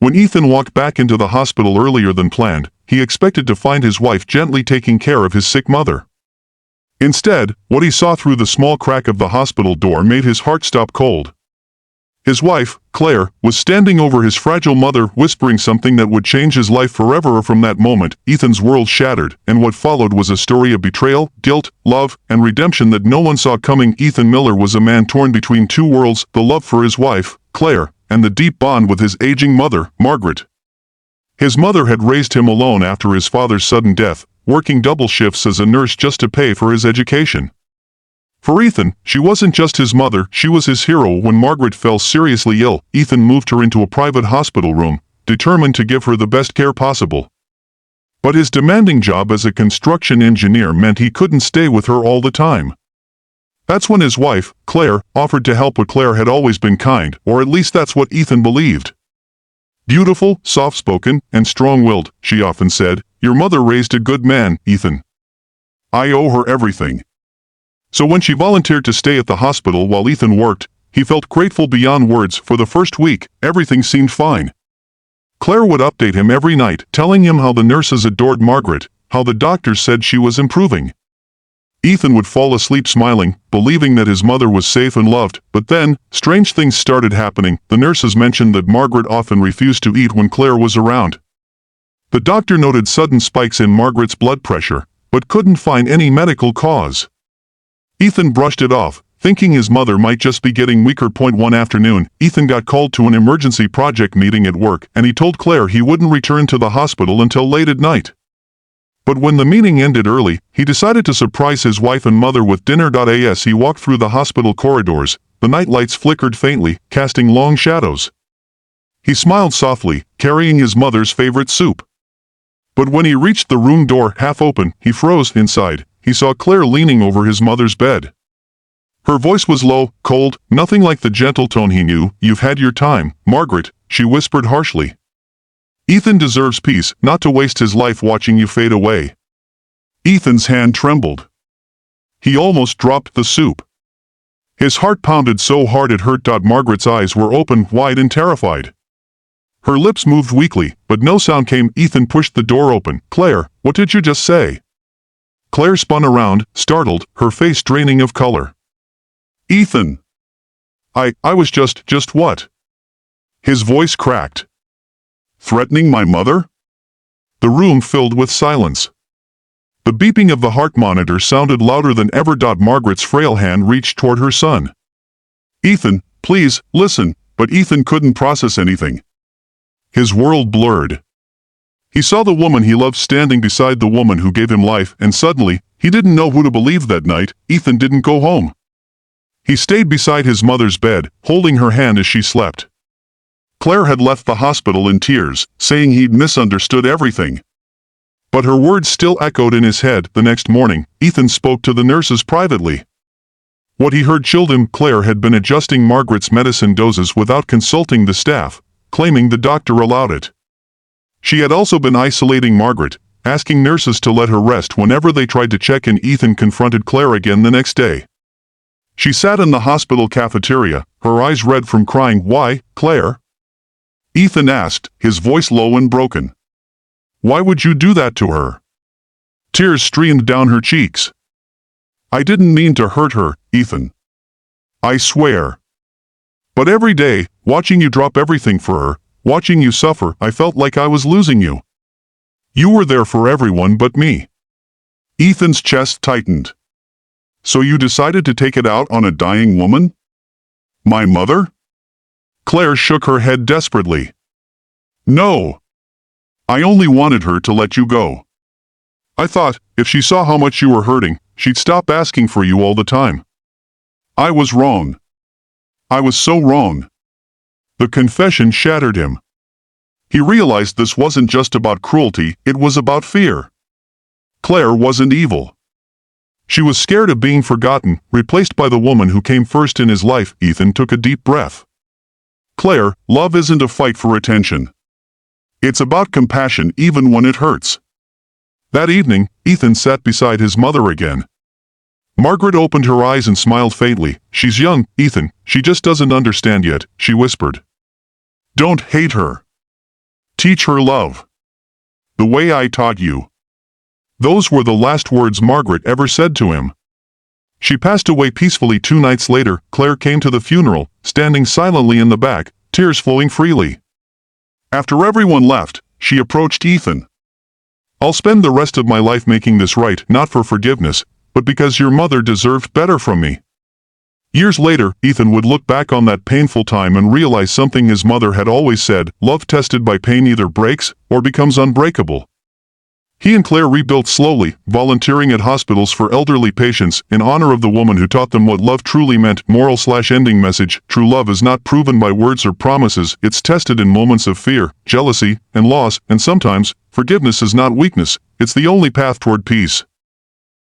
When Ethan walked back into the hospital earlier than planned, he expected to find his wife gently taking care of his sick mother. Instead, what he saw through the small crack of the hospital door made his heart stop cold. His wife, Claire, was standing over his fragile mother, whispering something that would change his life forever. From that moment, Ethan's world shattered, and what followed was a story of betrayal, guilt, love, and redemption that no one saw coming. Ethan Miller was a man torn between two worlds, the love for his wife, Claire, and the deep bond with his aging mother, Margaret. His mother had raised him alone after his father's sudden death, working double shifts as a nurse just to pay for his education. For Ethan, she wasn't just his mother, she was his hero. When Margaret fell seriously ill, Ethan moved her into a private hospital room, determined to give her the best care possible. But his demanding job as a construction engineer meant he couldn't stay with her all the time. That's when his wife, Claire, offered to help. But Claire had always been kind, or at least that's what Ethan believed. Beautiful, soft-spoken, and strong-willed, she often said, "Your mother raised a good man, Ethan. I owe her everything." So when she volunteered to stay at the hospital while Ethan worked, he felt grateful beyond words. For the first week, everything seemed fine. Claire would update him every night, telling him how the nurses adored Margaret, how the doctors said she was improving. Ethan would fall asleep smiling, believing that his mother was safe and loved. But then, strange things started happening. The nurses mentioned that Margaret often refused to eat when Claire was around. The doctor noted sudden spikes in Margaret's blood pressure, but couldn't find any medical cause. Ethan brushed it off, thinking his mother might just be getting weaker. One afternoon, Ethan got called to an emergency project meeting at work, and he told Claire he wouldn't return to the hospital until late at night. But when the meeting ended early, he decided to surprise his wife and mother with dinner. As he walked through the hospital corridors, the night lights flickered faintly, casting long shadows. He smiled softly, carrying his mother's favorite soup. But when he reached the room door half open, he froze. Inside, he saw Claire leaning over his mother's bed. Her voice was low, cold, nothing like the gentle tone he knew. "You've had your time, Margaret," she whispered harshly. "Ethan deserves peace, not to waste his life watching you fade away." Ethan's hand trembled. He almost dropped the soup. His heart pounded so hard it hurt. Margaret's eyes were open, wide and terrified. Her lips moved weakly, but no sound came. Ethan pushed the door open. "Claire, what did you just say?" Claire spun around, startled, her face draining of color. "Ethan! I was just what?" His voice cracked. "Threatening my mother?" The room filled with silence. The beeping of the heart monitor sounded louder than ever. Margaret's frail hand reached toward her son. "Ethan, please, listen," but Ethan couldn't process anything. His world blurred. He saw the woman he loved standing beside the woman who gave him life, and suddenly, he didn't know who to believe. That night, Ethan didn't go home. He stayed beside his mother's bed, holding her hand as she slept. Claire had left the hospital in tears, saying he'd misunderstood everything. But her words still echoed in his head. The next morning, Ethan spoke to the nurses privately. What he heard chilled him. Claire had been adjusting Margaret's medicine doses without consulting the staff, claiming the doctor allowed it. She had also been isolating Margaret, asking nurses to let her rest whenever they tried to check in. Ethan confronted Claire again the next day. She sat in the hospital cafeteria, her eyes red from crying. "Why, Claire?" Ethan asked, his voice low and broken. "Why would you do that to her?" Tears streamed down her cheeks. "I didn't mean to hurt her, Ethan. I swear. But every day, watching you drop everything for her, watching you suffer, I felt like I was losing you. You were there for everyone but me." Ethan's chest tightened. "So you decided to take it out on a dying woman? My mother?" Claire shook her head desperately. "No. I only wanted her to let you go. I thought, if she saw how much you were hurting, she'd stop asking for you all the time. I was wrong. I was so wrong." The confession shattered him. He realized this wasn't just about cruelty, it was about fear. Claire wasn't evil. She was scared of being forgotten, replaced by the woman who came first in his life. Ethan took a deep breath. "Claire, love isn't a fight for attention. It's about compassion even when it hurts." That evening, Ethan sat beside his mother again. Margaret opened her eyes and smiled faintly. "She's young, Ethan, she just doesn't understand yet," she whispered. "Don't hate her. Teach her love. The way I taught you. Those were the last words Margaret ever said to him. She passed away peacefully 2 nights later. Claire came to the funeral, standing silently in the back, tears flowing freely. After everyone left, she approached Ethan. I'll spend the rest of my life making this right, not for forgiveness, but because your mother deserved better from me. Years later, Ethan would look back on that painful time and realize something his mother had always said: love tested by pain either breaks or becomes unbreakable. He and Claire rebuilt slowly, volunteering at hospitals for elderly patients in honor of the woman who taught them what love truly meant. Moral/ending message: true love is not proven by words or promises, it's tested in moments of fear, jealousy, and loss, and sometimes, forgiveness is not weakness, it's the only path toward peace.